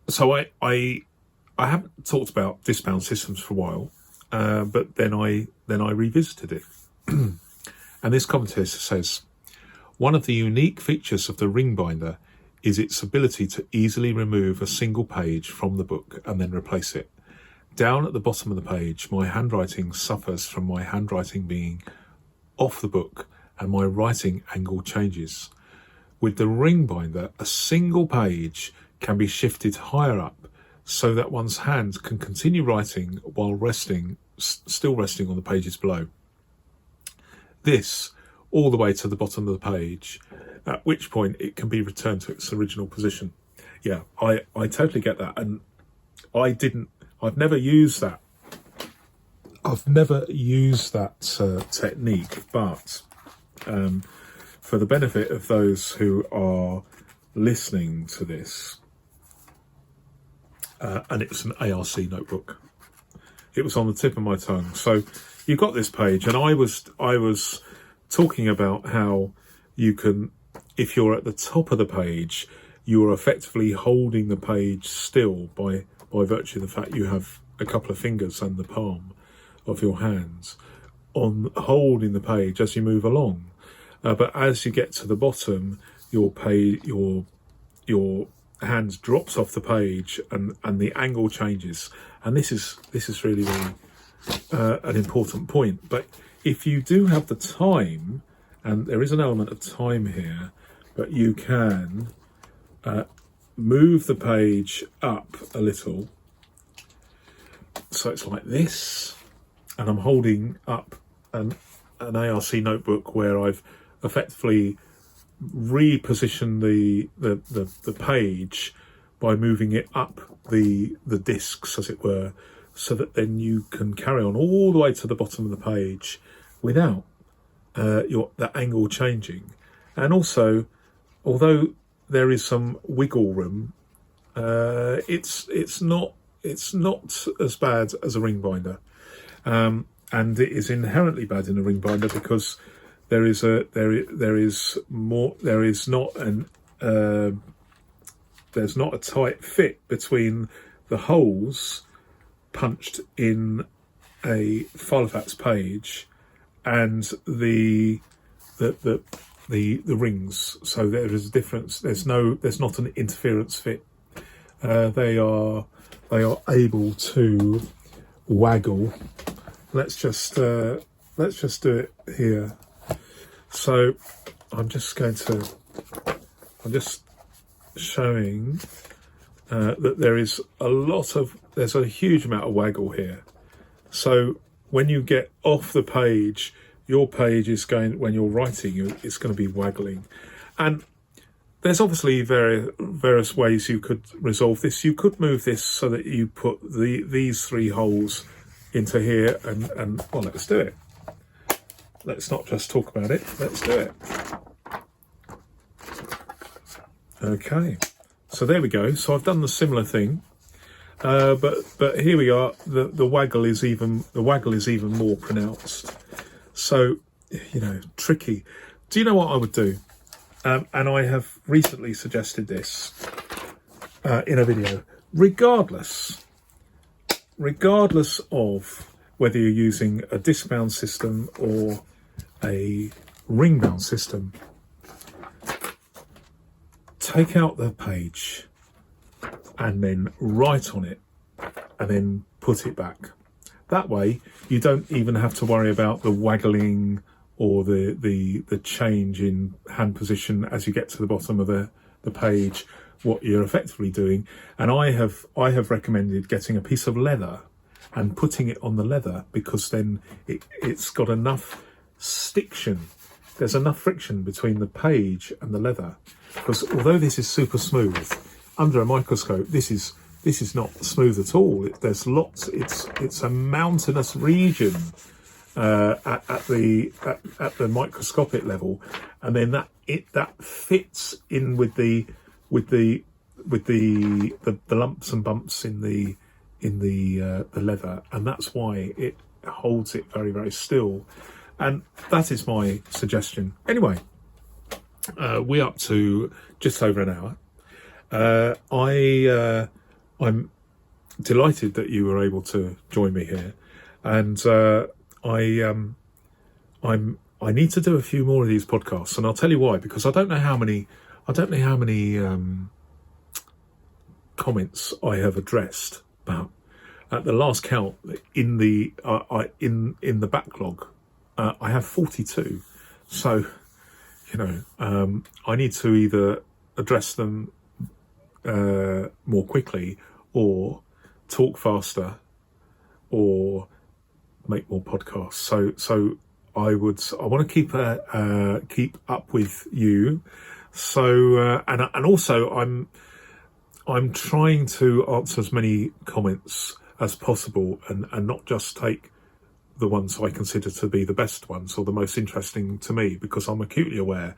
A: So I haven't talked about disc-bound systems for a while, but then I revisited it. And this commentator says, one of the unique features of the ring binder is its ability to easily remove a single page from the book and then replace it. Down at the bottom of the page, my handwriting suffers from my handwriting being off the book and my writing angle changes. With the ring binder, a single page can be shifted higher up so that one's hand can continue writing while still resting on the pages below. This all the way to the bottom of the page, at which point it can be returned to its original position. Yeah, I totally get that. And I've never used that. Technique, but for the benefit of those who are listening to this, and it was an ARC notebook. It was on the tip of my tongue. So you got this page, and I was talking about how you can, if you're at the top of the page, you are effectively holding the page still by virtue of the fact you have a couple of fingers and the palm of your hands on holding the page as you move along. But as you get to the bottom, your hand drops off the page and the angle changes. And this is really an important point. But if you do have the time, and there is an element of time here, but you can move the page up a little. So it's like this, and I'm holding up an ARC notebook where I've effectively reposition the page by moving it up the discs, as it were, so that then you can carry on all the way to the bottom of the page without the angle changing. And also, although there is some wiggle room, it's not as bad as a ring binder, and it is inherently bad in a ring binder because there's not a tight fit between the holes punched in a Filofax page and the rings. So there is a difference. There's not an interference fit. They are able to waggle. Let's just do it here. So I'm just showing that there's a huge amount of waggle here. So when you get off the page, your page is going, when you're writing, it's going to be waggling. And there's obviously various ways you could resolve this. You could move this so that you put these 3 holes into here, and well, let's do it. Let's not just talk about it, let's do it. Okay, so there we go. So I've done the similar thing, but here we are. The waggle is even more pronounced. So, you know, tricky. Do you know what I would do? And I have recently suggested this in a video. Regardless of whether you're using a disc-bound system or a ring-bound system, take out the page and then write on it and then put it back. That way you don't even have to worry about the waggling or the change in hand position as you get to the bottom of the page, what you're effectively doing. And I have recommended getting a piece of leather and putting it on the leather, because then it's got enough stiction. There's enough friction between the page and the leather, because although this is super smooth, under a microscope this is not smooth at all. There's lots. It's a mountainous region at the microscopic level, and then that fits in with the lumps and bumps in the leather, and that's why it holds it very, very still. And that is my suggestion. Anyway, we're up to just over an hour. I'm delighted that you were able to join me here, and I need to do a few more of these podcasts, and I'll tell you why. Because I don't know how many comments I have addressed, but at the last count in the backlog, I have 42. So, you know, I need to either address them more quickly, or talk faster, or make more podcasts. So I want to keep up with you. So and also I'm trying to answer as many comments as possible, and not just take the ones I consider to be the best ones or the most interesting to me, because I'm acutely aware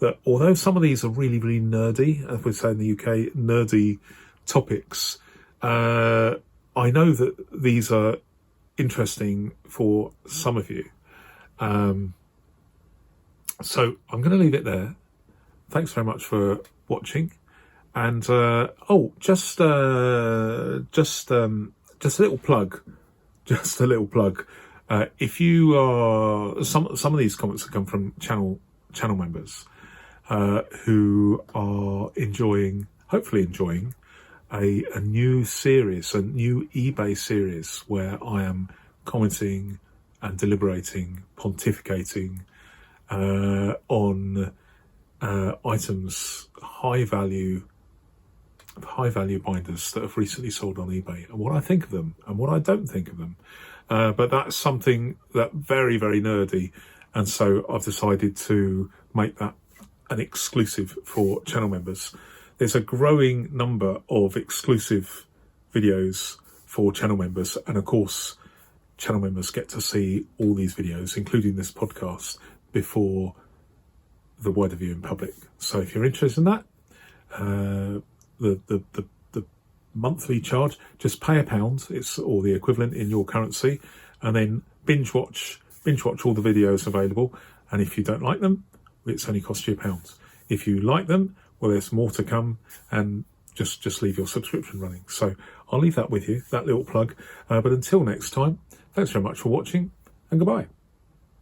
A: that although some of these are really, really nerdy, as we say in the UK, nerdy topics, I know that these are interesting for some of you. So I'm going to leave it there. Thanks very much for watching. And just a little plug. Just a little plug. If you are some of these comments have come from channel members who are hopefully enjoying a new series, a new eBay series, where I am commenting and deliberating, pontificating on items, high value binders that have recently sold on eBay, and what I think of them and what I don't think of them. But that's something that very, very nerdy, and so I've decided to make that an exclusive for channel members. There's a growing number of exclusive videos for channel members, and of course channel members get to see all these videos, including this podcast, before the wider viewing public. So if you're interested in that, the monthly charge, just pay £1, or the equivalent in your currency, and then binge watch all the videos available. And if you don't like them, it's only cost you £1. If you like them, well, there's more to come, and just leave your subscription running. So I'll leave that with you, that little plug. But until next time, thanks very much for watching, and goodbye.